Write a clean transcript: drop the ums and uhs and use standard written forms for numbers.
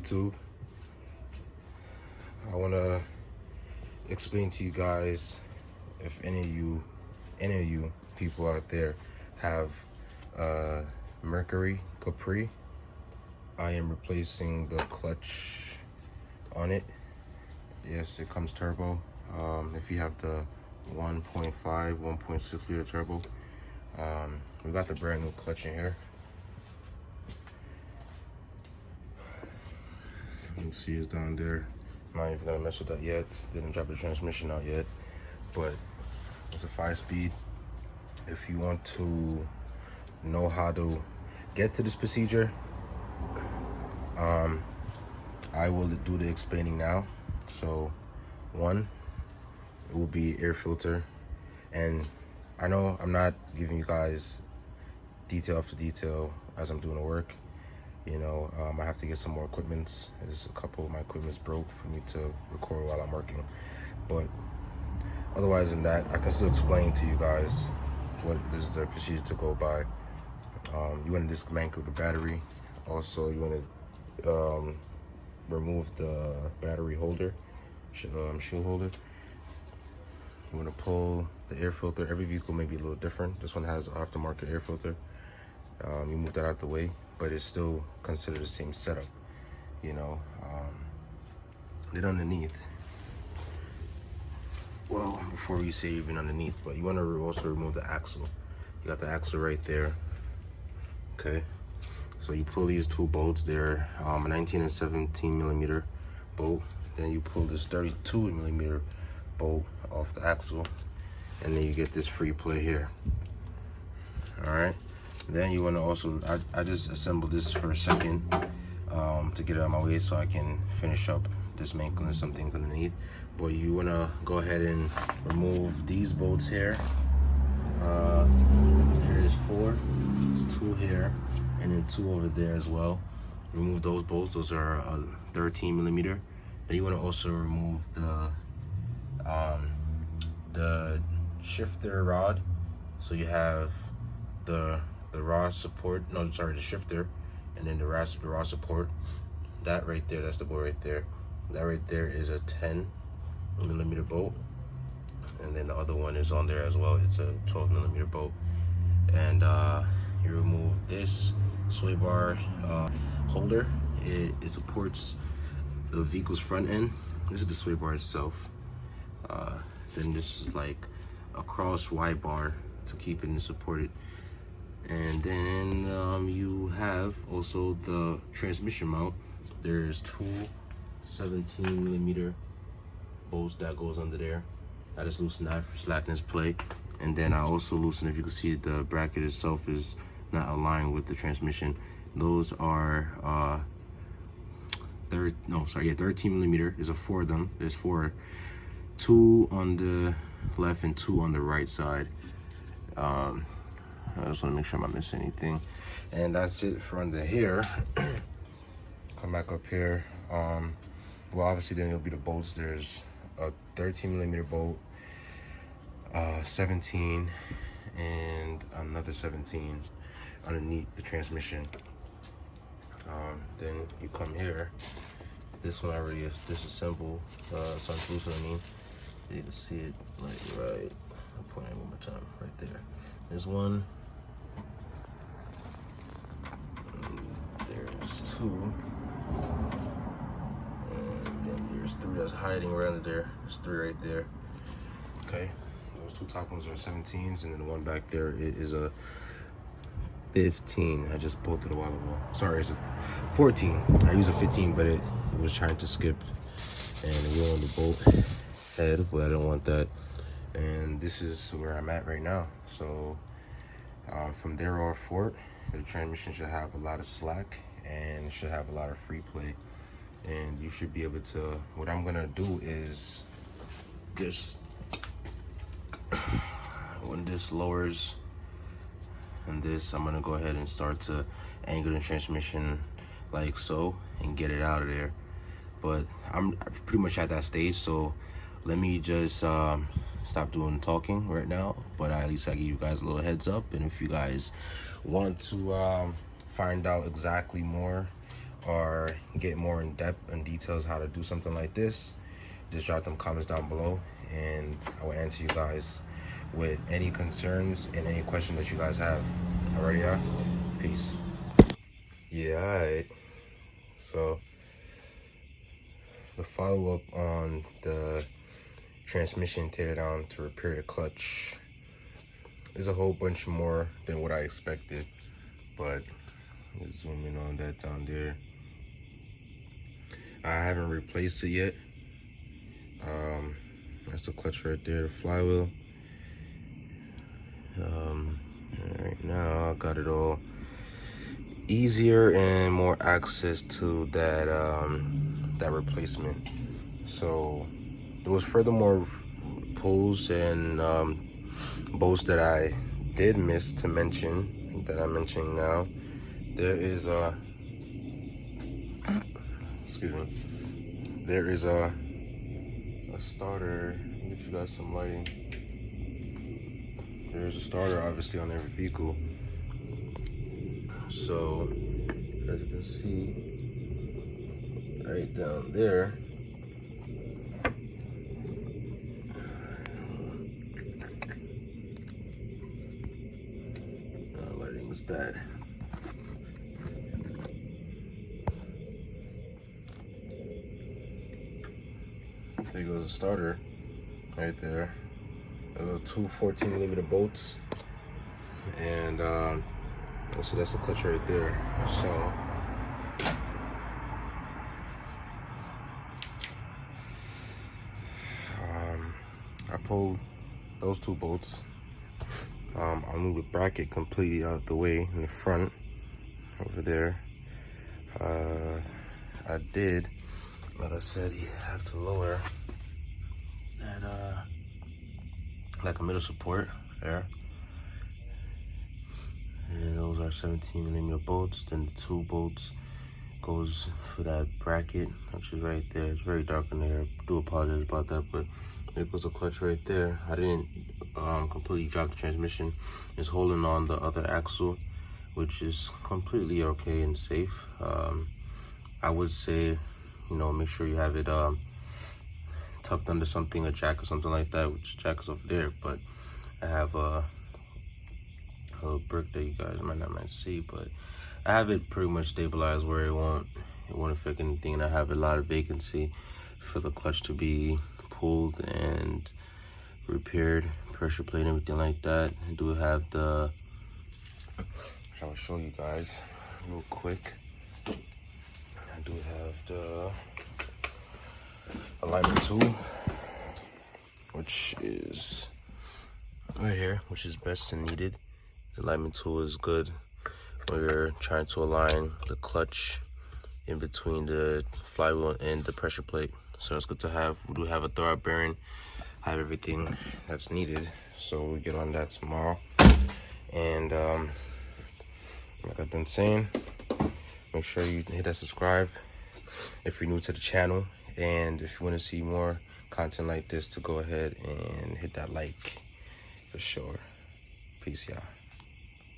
YouTube? I want to explain to you guys, if any of you people out there have Mercury Capri, I am replacing the clutch on it. Yes, it comes turbo. If you have the 1.5, 1.6 liter turbo, we got the brand new clutch in here. You can see it's down there. I'm not even gonna mess with that yet. Didn't drop the transmission out yet, but it's a 5-speed. If you want to know how to get to this procedure, I will do the explaining now. So, one, it will be air filter, and I know I'm not giving you guys detail after detail as I'm doing the work. You know, I have to get some more equipment. There's a couple of my equipment's broke for me to record while I'm working. But otherwise than that, I can still explain to you guys what is the procedure to go by. You want to dismantle the battery. Also, you want to remove the battery holder, shield holder. You want to pull the air filter. Every vehicle may be a little different. This one has aftermarket air filter. You move that out the way, but it's still considered the same setup, you know. Then underneath, well, before we say even underneath, but you want to also remove the axle. You got the axle right there, okay? So you pull these two bolts there, a 19 and 17 millimeter bolt. Then you pull this 32 millimeter bolt off the axle, and then you get this free play here. All right. Then you want to also, I just assembled this for a second to get it out of my way so I can finish up dismantling some things underneath. But you want to go ahead and remove these bolts here. There's 4, there's 2 here, and then 2 over there as well. Remove those bolts. Those are 13 millimeter. Then you want to also remove the shifter rod. So you have the rod support, no, sorry, the shifter, and then the rod support. That right there, that's the bolt right there. That right there is a 10 millimeter bolt, and then the other one is on there as well. It's a 12 millimeter bolt. And you remove this sway bar holder. It supports the vehicle's front end. This is the sway bar itself. Then this is like a cross Y bar to keep it supported. And then you have also the transmission mount. There's 2 17 millimeter bolts that goes under there. I just loosen that for slackness play. And then I also loosen, if you can see, the bracket itself is not aligned with the transmission. Those are 13 millimeter. There's 4 of them. There's 4, 2 on the left and 2 on the right side. I just want to make sure I'm not missing anything. And that's it for under here. Come back up here. Well, obviously then it'll be the bolts. There's a 13 millimeter bolt, 17, and another 17 underneath the transmission. Then you come here. This one already is disassembled. So I'm loosening. You can see it like right. I'll point it one more time, right there. There's one. There's 2. And then there's 3 that's hiding right under there. There's 3 right there. Okay. Those 2 top ones are 17s, and then the one back there it is a 15. I just pulled it a while ago. Sorry, it's a 14. I used a 15, but it was trying to skip, and it went on the bolt head, but I don't want that. And this is where I'm at right now. So from there off forward, the transmission should have a lot of slack and it should have a lot of free play, and you should be able to, what I'm gonna do is just when this lowers and this, I'm gonna go ahead and start to angle the transmission like so and get it out of there. But I'm pretty much at that stage, so let me just stop doing talking right now, but at least I give you guys a little heads up. And if you guys want to find out exactly more or get more in depth and details how to do something like this, just drop them comments down below, and I will answer you guys with any concerns and any questions that you guys have. Alrighty, y'all? Peace. Yeah, alright. So the follow-up on the transmission teardown to repair the clutch is a whole bunch more than what I expected, but let's zoom in on that down there. I haven't replaced it yet. That's the clutch right there, the flywheel. Right now I got it all easier and more access to that that replacement. So there was furthermore pulls and bolts that I did miss to mention, that I'm mentioning now. There is a there is a starter. Let me get you guys some lighting. There's a starter obviously on every vehicle. So as you can see right down there, lighting is bad. There goes the starter right there. Those are two 14mm bolts, and so that's the clutch right there. So I pulled those two bolts. I'll move the bracket completely out the way in the front over there. I did, like I said, you have to lower that like a middle support there, and those are 17mm bolts. Then the two bolts goes for that bracket, which is right there. It's very dark in there. I do apologize about that, but there goes the clutch right there. I didn't completely drop the transmission. It's holding on the other axle, which is completely okay and safe. I would say, you know, make sure you have it tucked under something, a jack or something like that, which jack is over there. But I have a little brick that you guys might not see, but I have it pretty much stabilized where it won't affect anything, and I have a lot of vacancy for the clutch to be pulled and repaired, pressure plate, everything like that. I do have the, which I will show you guys real quick. I do have the alignment tool, which is right here, which is best and needed. The alignment tool is good when you're trying to align the clutch in between the flywheel and the pressure plate. So it's good to have. We do have a throwout bearing, have everything that's needed. So we'll get on that tomorrow. And like I've been saying, make sure you hit that subscribe if you're new to the channel. And if you want to see more content like this, to go ahead and hit that like for sure. Peace, y'all.